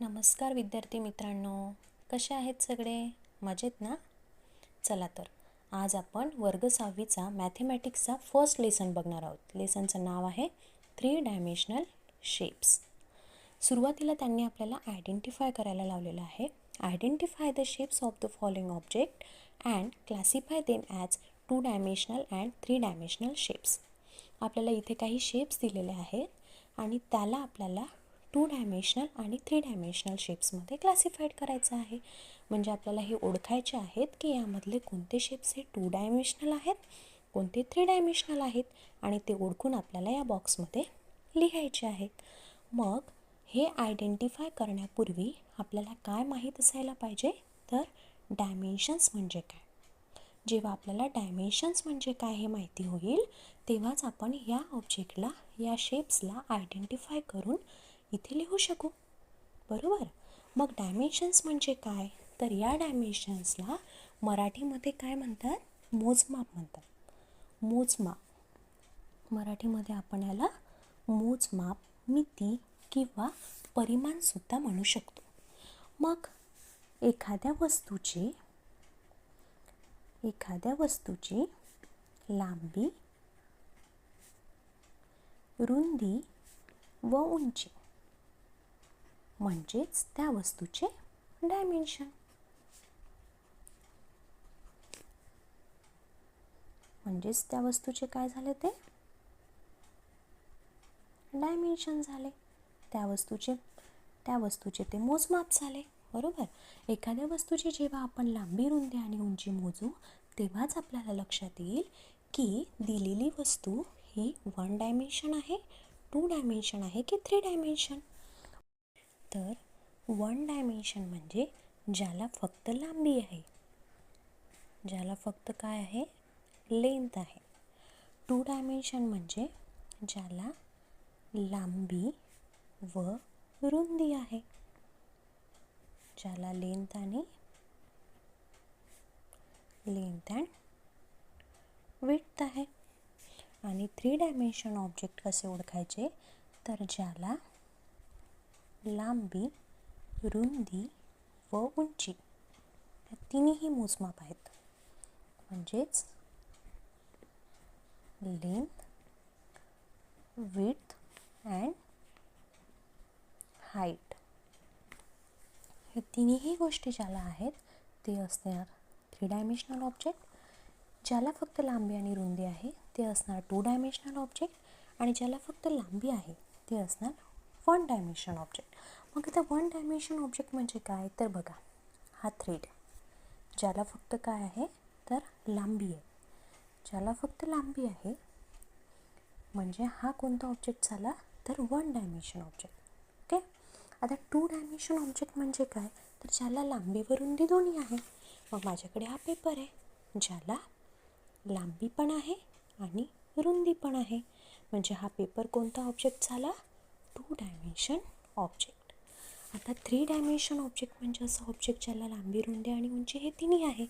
नमस्कार विद्यार्थी मित्रांनो, कसे आहेत सगळे? मजेत ना? चला तर आज आपण वर्ग 6वीचा मॅथेमॅटिक्सचा फर्स्ट लेसन बघणार आहोत. लेसनचं नाव आहे 3 डायमेन्शनल शेप्स. सुरुवातीला त्यांनी आपल्याला आयडेंटिफाय करायला लावलेलं आहे. Identify the shapes of the following object and classify them as 2 dimensional and 3 dimensional shapes. आपल्याला इथे काही शेप्स दिलेले आहेत आणि त्याला आपल्याला 2 डायमेन्शनल आणि 3 डायमेन्शनल शेप्समध्ये क्लासिफाईड करायचं आहे. म्हणजे आपल्याला हे ओळखायचे आहेत की यामधले कोणते शेप्स हे 2 डायमेन्शनल आहेत, कोणते 3 डायमेन्शनल आहेत आणि ते ओळखून आपल्याला या बॉक्समध्ये लिहायचे आहेत. मग हे आयडेंटिफाय करण्यापूर्वी आपल्याला काय माहीत असायला पाहिजे, तर डायमेन्शन्स म्हणजे काय. जेव्हा आपल्याला डायमेन्शन्स म्हणजे काय हे माहिती होईल तेव्हाच आपण या ऑब्जेक्टला, या शेप्सला आयडेंटिफाय करून इथे लिहू शकू, बरोबर. मग डायमेन्शन्स म्हणजे काय, तर या डायमेन्शन्सला मराठीमध्ये काय म्हणतात, मोजमाप म्हणतात. मोजमाप मराठीमध्ये आपण याला मोजमाप, मिती किंवा परिमाणसुद्धा म्हणू शकतो. मग एखाद्या वस्तूची लांबी, रुंदी व उंची म्हणजेच त्या वस्तूचे डायमेन्शन. म्हणजेच त्या वस्तूचे काय झाले, ते डायमेन्शन झाले. त्या वस्तूचे ते मोजमाप झाले, बरोबर. एखाद्या वस्तूची जेव्हा आपण लांबी, रुंदी आणि उंची मोजू तेव्हाच आपल्याला लक्षात येईल की दिलेली वस्तू ही 1 डायमेन्शन आहे, 2 डायमेन्शन आहे की 3 डायमेन्शन. तर 1 डायमेन्शन म्हणजे ज्याला फक्त लांबी आहे, ज्याला फक्त काय आहे, लेंथ आहे. 2 डायमेन्शन म्हणजे ज्याला लांबी व रुंदी आहे, ज्याला लेंथ अँड विड्थ आहे. आणि 3 डायमेन्शन ऑब्जेक्ट कसे ओळखायचे, तर ज्याला लांबी, रुंदी व उंची या तिन्ही मोजमाप आहेत. म्हणजेच लेंथ, विड्थ अँड हाईट हे तिन्ही गोष्टी ज्याला आहेत ते असणार 3 डायमेन्शनल ऑब्जेक्ट. ज्याला फक्त लांबी आणि रुंदी आहे ते असणार 2 डायमेन्शनल ऑब्जेक्ट आणि ज्याला फक्त लांबी आहे ते असणार 1 डायमेन्शन ऑब्जेक्ट. मग आता 1 डायमेन्शन ऑब्जेक्ट म्हणजे काय, तर बघा, हा थ्रेड ज्याला फक्त काय आहे, तर लांबी आहे. ज्याला फक्त लांबी आहे म्हणजे हा कोणता ऑब्जेक्ट झाला, तर 1 डायमेन्शन ऑब्जेक्ट. ओके. आता 2 डायमेन्शन ऑब्जेक्ट म्हणजे काय, तर ज्याला लांबी व रुंदी दोन्ही आहे. मग माझ्याकडे हा पेपर आहे ज्याला लांबी पण आहे आणि रुंदी पण आहे. म्हणजे हा पेपर कोणता ऑब्जेक्ट झाला, 2 डायमेन्शन ऑब्जेक्ट. आता 3 डायमेन्शन ऑब्जेक्ट म्हणजे असं ऑब्जेक्ट ज्याला लांबी, रुंदी आणि उंची हे तिन्ही आहे.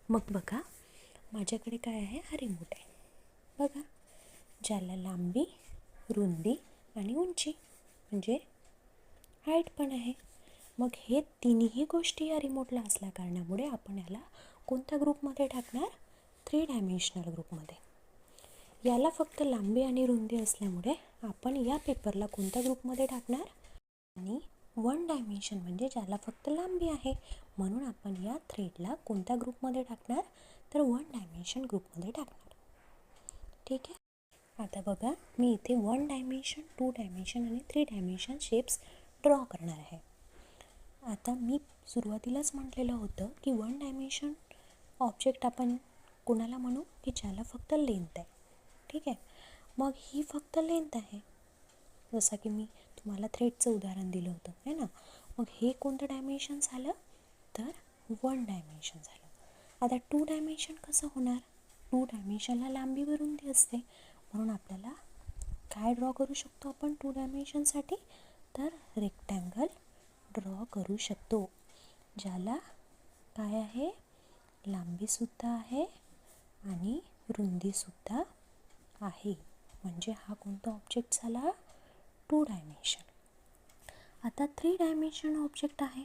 मग बघा, माझ्याकडे काय आहे, हा रिमोट आहे, बघा, ज्याला लांबी, रुंदी आणि उंची म्हणजे हाईट पण आहे. मग हे तिन्ही गोष्टी या रिमोटला असल्या कारणामुळे आपण याला कोणत्या ग्रुपमध्ये टाकणार, 3 डायमेन्शनल ग्रुपमध्ये. याला फक्त लांबी आणि रुंदी असल्यामुळे आपण या पेपरला कोणत्या ग्रुपमध्ये टाकणार, आणि 1 डायमेन्शन म्हणजे ज्याला फक्त लांबी आहे म्हणून आपण या थ्रेडला कोणत्या ग्रुपमध्ये टाकणार, तर 1 डायमेन्शन ग्रुपमध्ये टाकणार. ठीक आहे. आता बघा, मी इथे 1 डायमेन्शन, 2 डायमेन्शन आणि 3 डायमेन्शन शेप्स ड्रॉ करणार आहे. आता मी सुरुवातीलाच म्हटलेलं होतं की 1 डायमेन्शन ऑब्जेक्ट आपण कोणाला म्हणू, की ज्याला फक्त लेंथ आहे. ठीक आहे. मग ही फक्त लेंथ आहे, जसं की मी तुम्हाला थ्रेडचं उदाहरण दिलं होतं, है ना. मग हे कोणतं डायमेन्शन झालं, तर 1 डायमेन्शन झालं. आता 2 डायमेन्शन कसं होणार, 2 डायमेन्शनला लांबी व रुंदी असते म्हणून आपल्याला काय ड्रॉ करू शकतो आपण 2 डायमेन्शनसाठी, तर रेक्टँगल ड्रॉ करू शकतो ज्याला काय आहे, लांबीसुद्धा आहे आणि रुंदीसुद्धा आहे. म्हणजे हा कोणता ऑब्जेक्ट झाला, 2 डायमेन्शन. आता 3 डायमेन्शन ऑब्जेक्ट आहे,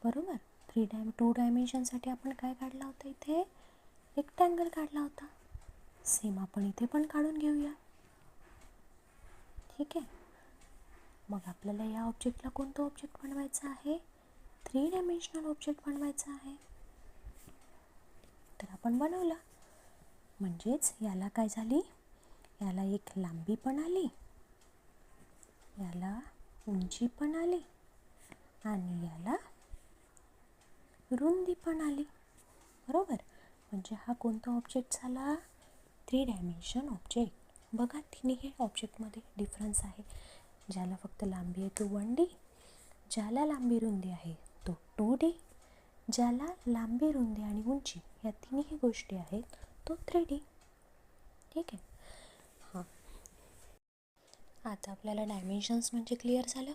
बरोबर. 2 डायमेन्शनसाठी आपण काय काढला होता, इथे रेक्टँगल काढला होता. सेम आपण इथे पण काढून घेऊया. ठीक आहे. मग आपल्याला या ऑब्जेक्टला कोणतं ऑब्जेक्ट बनवायचं आहे, 3 डायमेन्शनल ऑब्जेक्ट बनवायचं आहे. तर आपण बनवलं, म्हणजेच याला काय झाली, याला एक लांबी पण आली, याला उंची पण आली आणि याला रुंदी पण आली, बरोबर. म्हणजे हा कोणता ऑब्जेक्ट झाला, 3 डायमेन्शन ऑब्जेक्ट. बघा तिन्ही ऑब्जेक्टमध्ये डिफरन्स आहे. ज्याला फक्त लांबी आहे तो 1D, ज्याला लांबी रुंदी आहे तो 2D, ज्याला लांबी रुंदी आणि उंची या तिन्ही गोष्टी आहेत तो 3D. ठीक आहे. हां, आता आपल्याला डायमेन्शन्स म्हणजे क्लिअर झालं.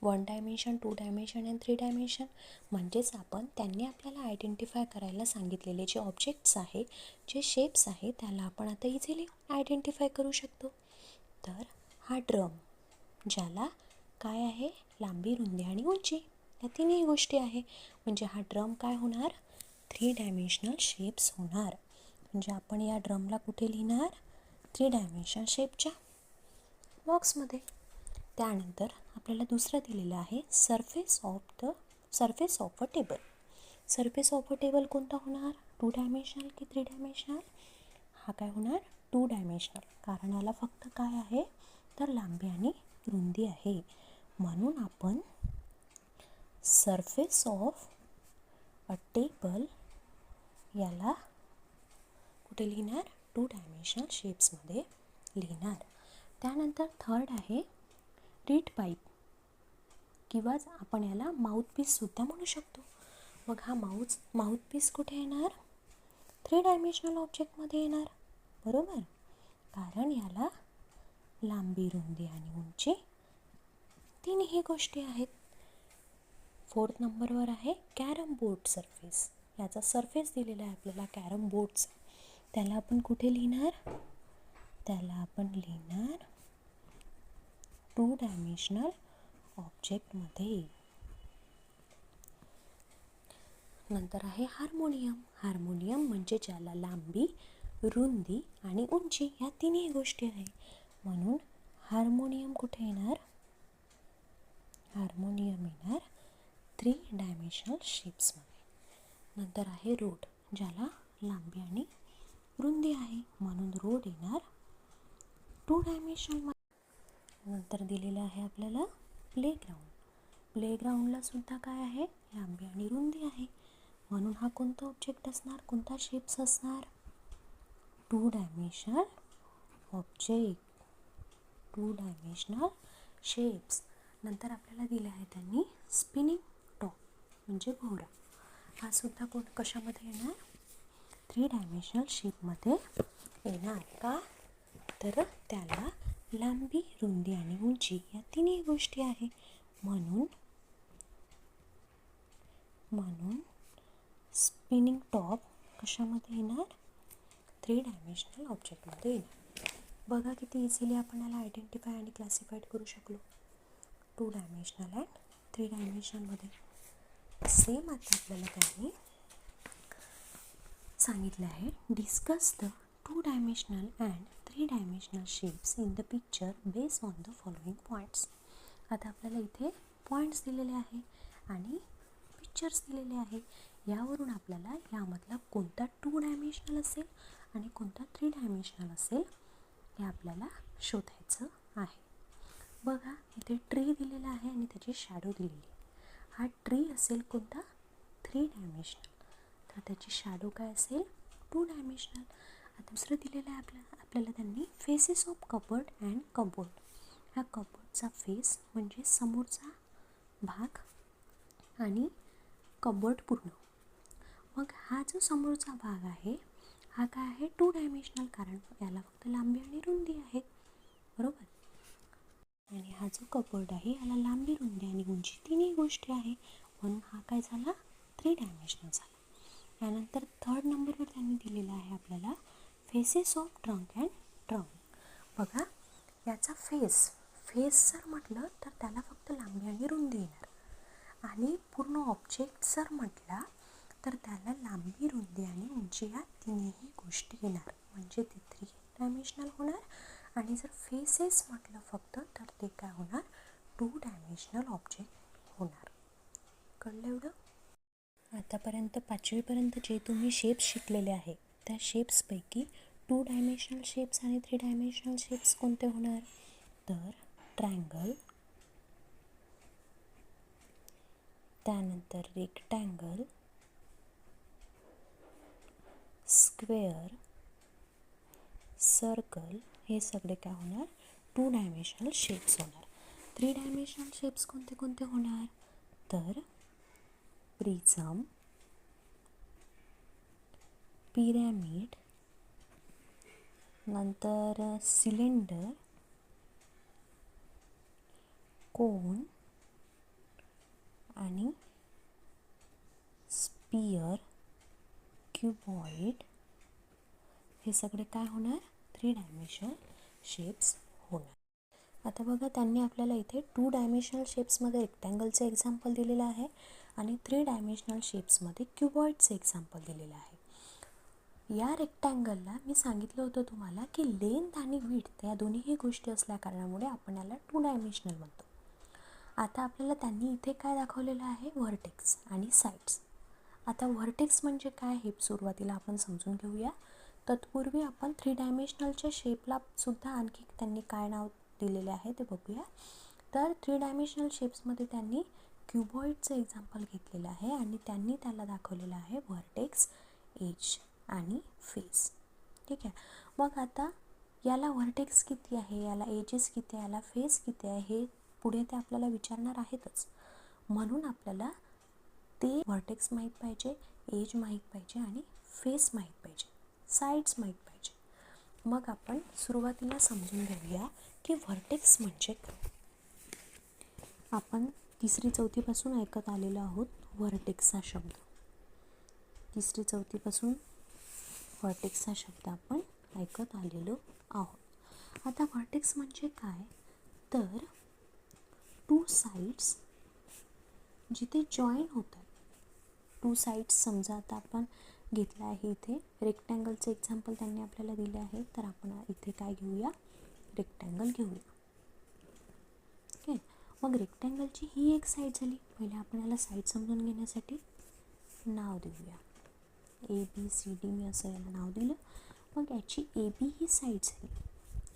1 डायमेन्शन, 2 डायमेन्शन आणि 3 डायमेन्शन. म्हणजेच आपण त्यांनी आपल्याला आयडेंटिफाय करायला सांगितलेले जे ऑब्जेक्ट्स आहे, जे शेप्स आहे, त्याला आपण आता इझिली आयडेंटिफाय करू शकतो. तर हा ड्रम, ज्याला काय आहे, लांबी रुंदी आणि उंची या तिन्ही गोष्टी आहे, म्हणजे हा ड्रम काय होणार, 3 डायमेन्शनल शेप्स होणार. म्हणजे आपण या ड्रमला कुठे लिहिणार, 3 डायमेन्शनल शेपच्या बॉक्समध्ये. त्यानंतर आपल्याला दुसरं दिलेलं आहे surface of a table. Surface of a table कोणता होणार, 2 डायमेन्शनल की 3 डायमेन्शनल. हा काय होणार, 2 डायमेन्शनल, कारण याला फक्त काय आहे, तर लांबी आणि रुंदी आहे. म्हणून आपण सरफेस ऑफ अ टेबल याला कुठे लिहिणार, 2 डायमेन्शनल शेप्समध्ये लिहिणार. त्यानंतर थर्ड आहे रीड पाईप, किंवा आपण याला माउथपीससुद्धा म्हणू शकतो. मग हा माउथपीस कुठे येणार, 3 डायमेन्शनल ऑब्जेक्टमध्ये येणार, बरोबर. कारण याला लांबी रुंदी आणि उंची तिन्ही गोष्टी आहेत. 4th नंबरवर आहे कॅरम बोर्ड सरफेस. याचा सरफेस दिलेला आहे आपल्याला कॅरम बोर्डचा. त्याला आपण कुठे लिहिणार, त्याला आपण लिहिणार 2 डायमेन्शनल ऑब्जेक्टमध्ये. नंतर आहे हार्मोनियम. हार्मोनियम म्हणजे ज्याला लांबी, रुंदी आणि उंची या तिन्ही गोष्टी आहे. म्हणून हार्मोनियम कुठे येणार, हार्मोनियम येणार 3 डायमेन्शनल शेप्समध्ये. नंतर आहे रोड, ज्याला लांबी आणि रुंदी आहे, म्हणून रोड येणार 2 डायमेन्शनमध्ये. नंतर दिलेलं आहे आपल्याला प्लेग्राऊंड. प्लेग्राऊंडला सुद्धा काय आहे, लांबी आणि रुंदी आहे, म्हणून हा कोणता ऑब्जेक्ट असणार, कोणता शेप्स असणार, 2 डायमेन्शनल ऑब्जेक्ट, 2 डायमेन्शनल शेप्स. नंतर आपल्याला दिलं आहे त्यांनी स्पिनिंग टॉप म्हणजे भोवरा. हा सुद्धा कशामध्ये येणार, 3 डायमेन्शनल शेपमध्ये येणार. का, तर त्याला लांबी, रुंदी आणि उंची या तिन्ही गोष्टी आहे, म्हणून स्पिनिंग टॉप कशामध्ये येणार, 3 डायमेन्शनल ऑब्जेक्टमध्ये येणार. बघा किती इझिली आपण याला आयडेंटिफाय आणि क्लासिफाईड करू शकलो, 2 डायमेन्शनल अँड 3 डायमेन्शनमध्ये. सेम आता आपल्याला त्यांनी सांगितलं आहे discuss the 2 dimensional and 3 dimensional shapes in the picture based on the following points. आता आपल्याला इथे पॉईंट्स दिलेले आहे आणि पिक्चर्स दिलेले आहे. यावरून आपल्याला यामधला कोणता 2 डायमेन्शनल असेल आणि कोणता 3 डायमेन्शनल असेल हे आपल्याला शोधायचं आहे. बघा इथे ट्री दिलेला आहे आणि त्याची शॅडो दिलेली आहे. हा ट्री असेल कोणता, 3 डायमेन्शनल, तर त्याची शॅडो काय असेल, 2 डायमेन्शनल. आता दुसरं दिलेलं आहे आपल्याला त्यांनी faces of cupboard and cupboard. ह्या कबोर्डचा फेस म्हणजे समोरचा भाग आणि कबर्ड पूर्ण. मग हा जो समोरचा भाग आहे हा काय आहे, 2 डायमेन्शनल, कारण याला फक्त लांबी आणि रुंदी आहे, बरोबर. आणि हा जो कबर्ड आहे याला लांबी, रुंदी आणि उंची तिन्ही गोष्टी आहे, म्हणून हा काय झाला, 3 डायमेन्शनल झाला. यानंतर 3rd नंबरवर त्यांनी दिलेला आहे आपल्याला faces of trunk and trunk. बघा याचा फेस जर म्हटलं तर त्याला फक्त लांबी आणि रुंदी येणार, आणि पूर्ण ऑब्जेक्ट जर म्हटला तर त्याला लांबी, रुंदी आणि उंची या तिन्ही गोष्टी येणार, म्हणजे ते 3 डायमेन्शनल होणार. आणि जर फेसेस म्हटलं फक्त तर ते काय होणार, 2 डायमेन्शनल ऑब्जेक्ट होणार. कळलं एवढं? आतापर्यंत 5वीपर्यंत जे तुम्ही शेप्स शिकलेले आहे त्या शेप्सपैकी 2 डायमेन्शनल शेप्स आणि 3 डायमेन्शनल शेप्स कोणते होणार, तर ट्रायंगल, त्यानंतर रेक्टँगल, स्क्वेअर, सर्कल, हे सगळे काय होणार, 2 डायमेन्शनल शेप्स होणार. 3 डायमेन्शनल शेप्स कोणते कोणते होणार, तर प्रिझम, पिरॅमिड, नंतर सिलेंडर, कोन आणि स्पियर, क्युबॉइड, हे सगळे काय होणार, 3 डायमेन्शनल शेप्स होणार. आता बघा, त्यांनी आपल्याला इथे 2 डायमेन्शनल शेप्समध्ये रेक्टँगलचं एक्झाम्पल दिलेलं आहे आणि 3 डायमेन्शनल शेप्समध्ये क्युबॉइडचं एक्झाम्पल दिलेलं आहे. या रेक्टँगलला मी सांगितलं होतं तुम्हाला की लेंथ आणि विड्थ या दोन्हीही गोष्टी असल्या कारणामुळे आपण याला 2 डायमेन्शनल म्हणतो. आता आपल्याला त्यांनी इथे काय दाखवलेलं आहे, व्हर्टेक्स आणि साईड्स. आता व्हर्टेक्स म्हणजे काय हे सुरुवातीला आपण समजून घेऊया. तत्पूर्वी आपण 3 डायमेन्शनलच्या शेपला सुद्धा आणखी त्यांनी काय नाव दिलेले आहे ते बघूया. तर 3 डायमेन्शनल शेप्समध्ये त्यांनी क्युबॉइडचं एक्झाम्पल घेतलेलं आहे आणि त्यांनी त्याला दाखवलेलं आहे व्हर्टेक्स, एज आणि फेस. ठीक आहे. मग आता याला व्हर्टेक्स किती आहे, याला एजेस किती आहे, याला फेस किती आहे, हे पुढे ते आपल्याला विचारणार आहेतच. म्हणून आपल्याला ते व्हर्टेक्स माहीत पाहिजे, एज माहीत पाहिजे आणि फेस माहीत पाहिजे, साईड्स माहीत पाहिजे. मग आपण सुरुवातीला समजून घेऊया की व्हर्टेक्स म्हणजे काय. आपण 3री-4थीपासून ऐकत आलेलो आहोत व्हर्टेक्स हा शब्द. 3री-4थीपासून व्हर्टेक्सचा शब्द आपण ऐकत आलेलो आहोत. आता व्हर्टेक्स म्हणजे काय, तर 2 साईड्स जिथे जॉईन होतात. 2 साईड्स समजा आता आपण घेतलं आहे इथे रेक्टँगलचं एक्झाम्पल त्यांनी आपल्याला दिलं आहे, तर आपण इथे काय घेऊया, रेक्टँगल घेऊया. ओके. मग रेक्टँगलची ही एक साईड झाली. पहिले आपण याला साईड समजून घेण्यासाठी नाव देऊया, ABCD मी असं याला नाव दिलं. मग याची AB ही साईड झाली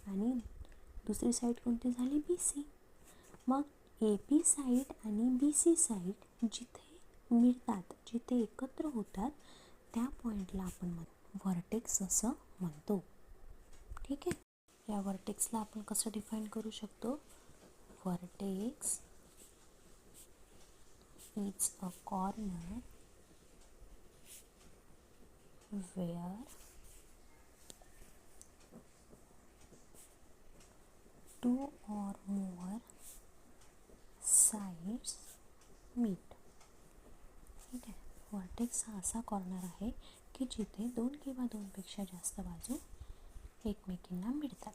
आणि दुसरी साईड कोणती झाली, BC. मग AB साईड आणि BC साईड जिथे मिळतात, जिथे एकत्र होतात, त्या पॉईंटला आपण व्हर्टेक्स असं म्हणतो. ठीक आहे. या व्हर्टेक्सला आपण कसं डिफाईन करू शकतो, vertex is a corner where 2 or more sides meet. ठीक आहे. व्हर्टेक्स हा असा कॉर्नर आहे की जिथे 2 किंवा 2पेक्षा जास्त बाजू एकमेकींना मिळतात.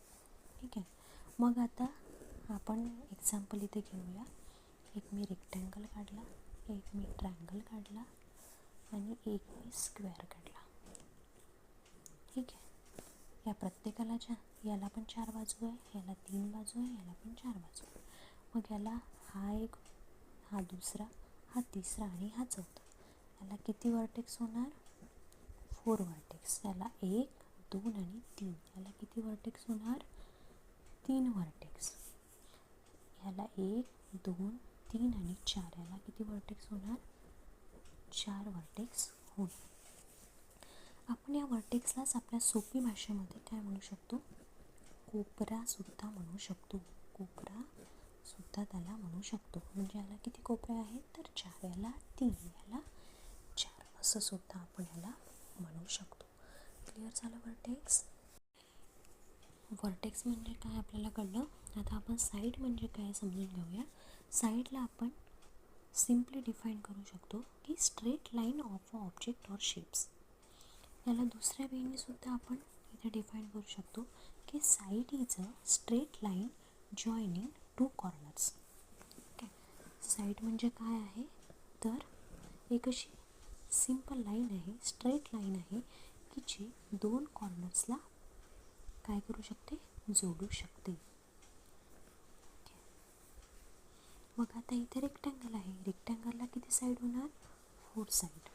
ठीक आहे. मग आता आपण एक्झाम्पल इथे घेऊया. एक मी रेक्टँगल काढला, एक मी ट्रायंगल काढला आणि एक मी स्क्वेअर काढला. ठीक आहे. या प्रत्येकाला याला पण 4 बाजू आहे, याला 3 बाजू आहे, याला पण 4 बाजू आहे. मग याला हा एक, हा दुसरा, हा तिसरा आणि हा चौथा, याला किती व्हर्टेक्स होणार, 4 व्हर्टेक्स. याला 1, 2 आणि 3, याला किती व्हर्टेक्स होणार, 3 व्हर्टेक्स. याला 1, 2, 3 आणि 4, याला किती व्हर्टेक्स होणार, 4 व्हर्टेक्स होणार. आपण या व्हर्टेक्सलाच आपल्या सोपी भाषेमध्ये काय म्हणू शकतो, कोपरा सुद्धा म्हणू शकतो. कोपरा सुद्धा त्याला म्हणू शकतो. म्हणजे याला किती कोपरे आहेत, तर 4, याला 3, याला 4, असं सुद्धा आपण याला म्हणू शकतो. क्लिअर झालं व्हर्टेक्स. व्हर्टेक्स म्हणजे काय आपल्याला कळलं. आता आपण साईड म्हणजे काय समजून घेऊया. साईडला आपण सिम्पली डिफाईन करू शकतो की straight line of a object or shapes. याला दुसऱ्या वेळी सुद्धा आपण इथे डिफाईन करू शकतो की side is a straight line joining 2 corners. Okay, side म्हणजे काय आहे तर एक अशी सिंपल लाईन आहे, स्ट्रेट लाईन आहे की जी 2 कॉर्नर्सला काय करू शकते, जोडू शकते. मग आता इथे रेक्टँगल आहे, रेक्टँगलला किती साईड होणार, 4 साईड.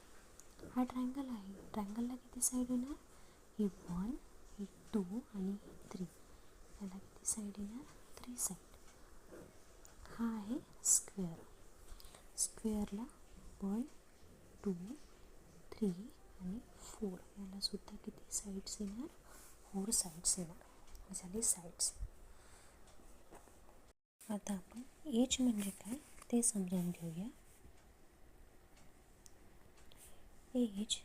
हा ट्रायंगल आहे, ट्रायंगलला किती साईड येणार, ही 1, ही 2 आणि ही 3. याला किती साईड येणार, 3 साईड. हा आहे स्क्वेअर, स्क्वेअरला 1, 2, 3 आणि 4. याला सुद्धा किती साईड्स येणार, 4 साईड्स येणार. झाली साईड्स. आता आपण एज म्हणजे काय ते समजावून घेऊया. Edge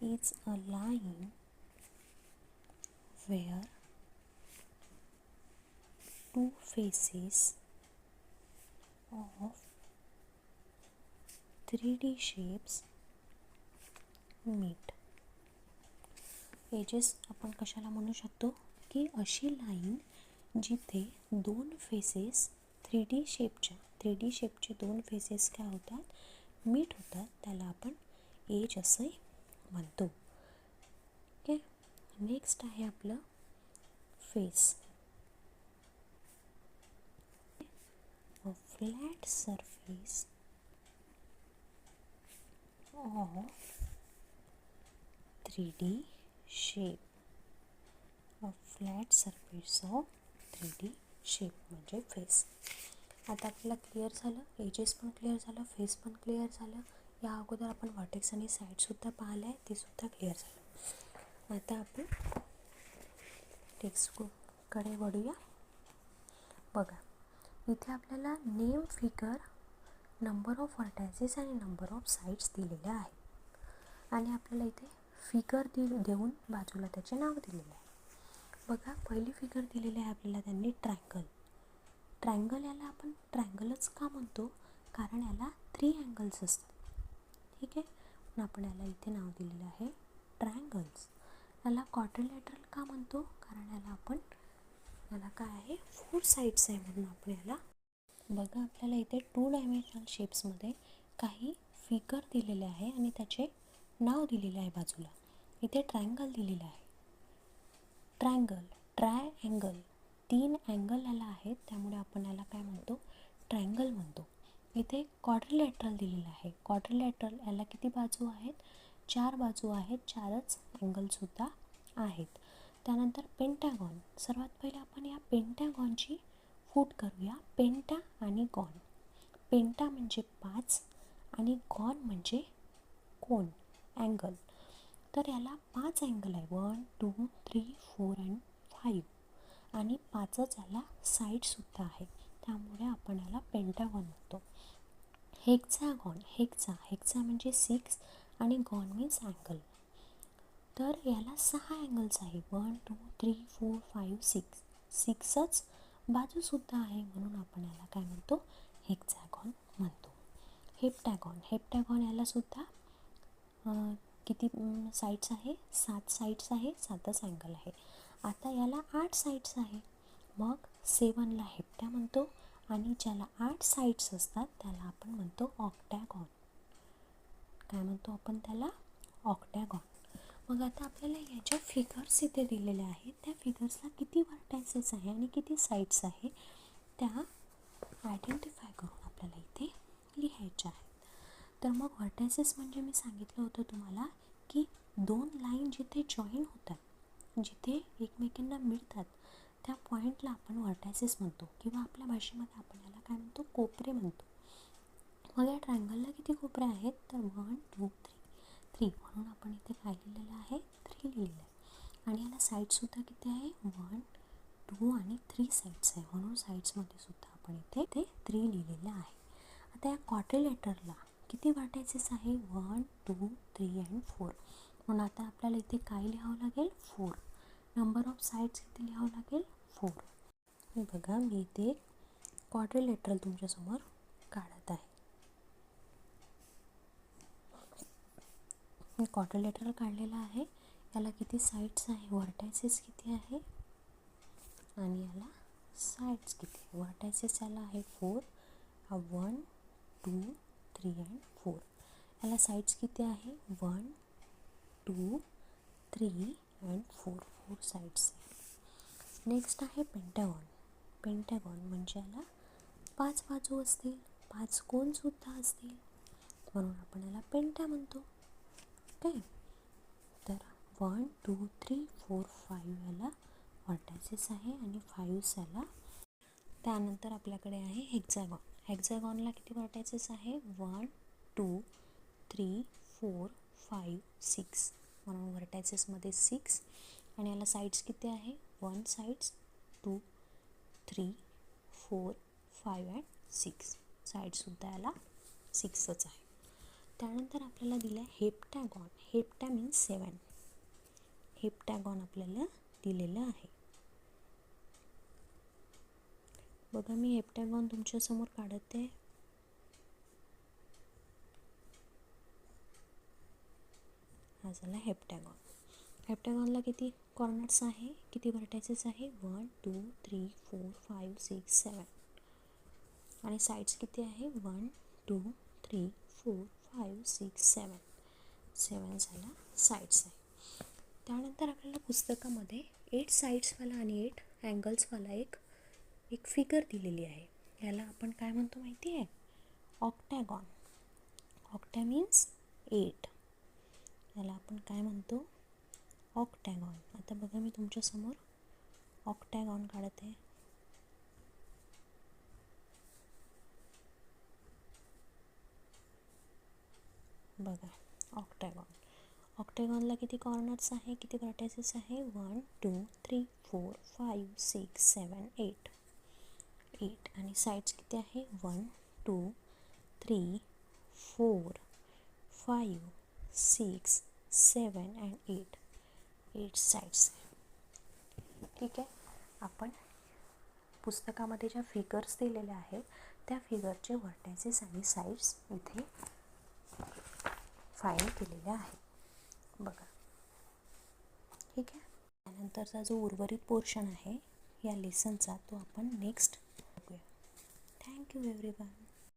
is a line where two faces of 3D shapes meet. Edges आपण कशाला म्हणू शकतो की अशी लाईन जिथे 2 फेसेस 3D शेपचे 2 फेसेस काय होतात, मीट होतात, त्याला आपण एज असे म्हणतो. ओके, नेक्स्ट आहे आपलं face. A flat surface of 3D shape. A flat surface of 3D shape म्हणजे फेस. आता आपल्याला क्लिअर झालं, एजेस पण क्लिअर झालं, फेस पण क्लिअर झालं. या अगोदर आपण व्हर्टेक्स आणि साईडसुद्धा पाहिलं आहे, ते सुद्धा क्लिअर झालं. आता आपण टेक्स्टबुककडे वळूया. बघा, इथे आपल्याला name, figure, number of vertices आणि नंबर ऑफ साईड्स दिलेल्या आहेत आणि आपल्याला इथे फिगर देऊन बाजूला त्याचे नाव दिलेले आहे. बघा, पहिली फिगर दिलेली आहे आपल्याला त्यांनी ट्रायंगल. ट्रायंगल याला आपण ट्रायंगलच का म्हणतो, कारण याला 3 अँगल्स असतात. ठीक आहे, म्हणून आपण याला इथे नाव दिलेलं आहे ट्रायंगल्स. याला क्वाड्रिलॅटरल का म्हणतो, कारण याला काय आहे, 4 साईड्स आहे म्हणून आपण याला. बघा, आपल्याला इथे 2 डायमेन्शनल शेप्समध्ये काही फिगर दिलेले आहे आणि त्याचे नाव दिलेले आहे बाजूला. इथे ट्रायंगल दिलेलं आहे, ट्रायंगल, ट्रायअँगल, 3 अँगल याला आहेत, त्यामुळे आपण याला काय म्हणतो, ट्रायंगल म्हणतो. इथे क्वाड्रिलॅटरल दिलेलं आहे. क्वाड्रिलॅटरल याला किती बाजू आहेत, 4 बाजू आहेत, 4च अँगलसुद्धा आहेत. त्यानंतर पेंटॅगॉन. सर्वात पहिले आपण या पेंटॅगॉनची फूट करूया. पेंटा आणि गॉन. पेंटा म्हणजे 5 आणि गॉन म्हणजे कोन, अँगल. तर याला 5 अँगल आहे, 1, 2, 3, 4 आणि 5 आणि 5च याला साईडसुद्धा आहे, त्यामुळे आपण याला पेंटागॉन म्हणतो. हेक्सागॉन, हेक्सा म्हणजे 6 आणि गॉन मीन्स अँगल. तर याला 6 अँगल्स आहे, 1, 2, 3, 4, 5, 6. 6च बाजूसुद्धा आहे, म्हणून आपण याला काय म्हणतो, हेक्सागॉन म्हणतो. हेप्टॅगॉन याला सुद्धा किती साईड्स आहे, 7 साईड्स आहे, 7च अँगल आहे. आता याला 8 साईड्स आहे, मग 7ला हेप्टॅ म्हणतो आणि ज्याला 8 साईड्स असतात त्याला आपण म्हणतो ऑक्टॅगॉन. काय म्हणतो आपण त्याला, ऑक्टॅगॉन. मग आता आपल्याला याच्या फिगर्स इथे दिलेल्या आहेत, त्या फिगर्सला किती व्हर्टायसेस आहे आणि किती साईड्स आहे त्या आयडेंटिफाय करून आपल्याला इथे लिहायच्या आहेत. तर मग व्हर्टायसेस म्हणजे मी सांगितलं होतं तुम्हाला की 2 लाईन जिथे जॉईन होतात, जिथे एकमेकांना मिळतात, त्या पॉईंटला आपण व्हर्टायसेस म्हणतो किंवा आपल्या भाषेमध्ये आपण याला काय म्हणतो, कोपरे म्हणतो. मग या ट्रायंगलला किती कोपरे आहेत, तर 1, 2, 3 म्हणून आपण इथे काय लिहिलेलं आहे, 3 लिहिलेलं आहे. आणि याला साईडसुद्धा किती आहे, 1, 2 आणि 3 साईड्स आहे, म्हणून साईड्समध्ये सुद्धा आपण इथे 3 लिहिलेलं आहे. आता या क्वाड्रिलॅटरला किती व्हर्टायसेस आहे, 1, 2, 3 आणि 4. म्हणून आता आपल्याला इथे काय लिहावं लागेल, 4. नंबर ऑफ साईड्स किती लिहावं लागेल, 4. बघा, मी इथे क्वाड्रिलॅटरल तुमच्यासमोर काढत आहे. मी क्वाड्रिलॅटरल काढलेला आहे. याला किती साईड्स आहे, व्हर्टायसेस किती आहे आणि याला साईड्स किती, व्हर्टायसेस याला आहे 4, 1 2 3 अँड 4. याला साईड्स किती आहे 1 2 3 अँड 4, 4 साईड्स. नेक्स्ट आहे पेंटागॉन. पेंटागॉन म्हणजे याला 5 बाजू असतील, 5 कोनसुद्धा असतील, म्हणून आपण याला पेंटा म्हणतो. ओके, तर 1 2 3 4 5 याला व्हर्टायसेस आहे आणि 5 याला. त्यानंतर आपल्याकडे आहे हेक्झॅगॉन. हेक्झॅगॉनला किती व्हर्टायसेस आहे 1 2 3 4 5 6, म्हणून व्हर्टायसेसमध्ये 6. आणि याला साईड्स किती आहे 1 साईड्स 2 3 4 5 अँड 6, साईडसुद्धा याला 6च आहे. त्यानंतर आपल्याला दिलं आहे हेप्टॅगॉन. हेप्टॅ मीन्स 7. हेप्टॅगॉन आपल्याला दिलेलं आहे. बघा मी हेप्टॅगॉन तुमच्यासमोर काढते. हा झाला हेप्टॅगॉन. हेप्टॅगॉनला किती कॉर्नर्स आहे, किती व्हर्टायसेस आहे 1 2 3 4 5 6 7. आणि साईड्स किती आहे 1 2 3 4 5 6 7. 7 झाला साईड्स आहे. त्यानंतर आपल्याला पुस्तकामध्ये 8 साईड्सवाला आणि 8 अँगल्सवाला एक फिगर दिलेली आहे. याला आपण काय म्हणतो माहिती आहे, ऑक्टॅगॉन. ऑक्टॅ मीन्स 8. याला आपण काय म्हणतो ऑक्टॅगॉन. आता बघा मी तुमच्यासमोर ऑक्टॅगॉन काढते. बघा ऑक्टॅगॉन. ऑक्टॅगॉनला किती कॉर्नर्स आहे, किती व्हर्टायसेस आहे 1 2 3 4 5 6 7 8. 8 आणि साईड्स किती आहे 1 2 3 4 5 6 7 अँड 8. 8 साईड्स. ठीक आहे, आपण पुस्तकामध्ये ज्या फिगर्स दिलेल्या आहेत त्या फिगरचे व्हर्टायसेस आणि साईड्स इथे फाईंड केलेल्या आहेत. बघा, ठीक आहे. त्यानंतरचा जो उर्वरित पोर्शन आहे या लेसनचा तो आपण नेक्स्ट बघूया. Thank you everyone.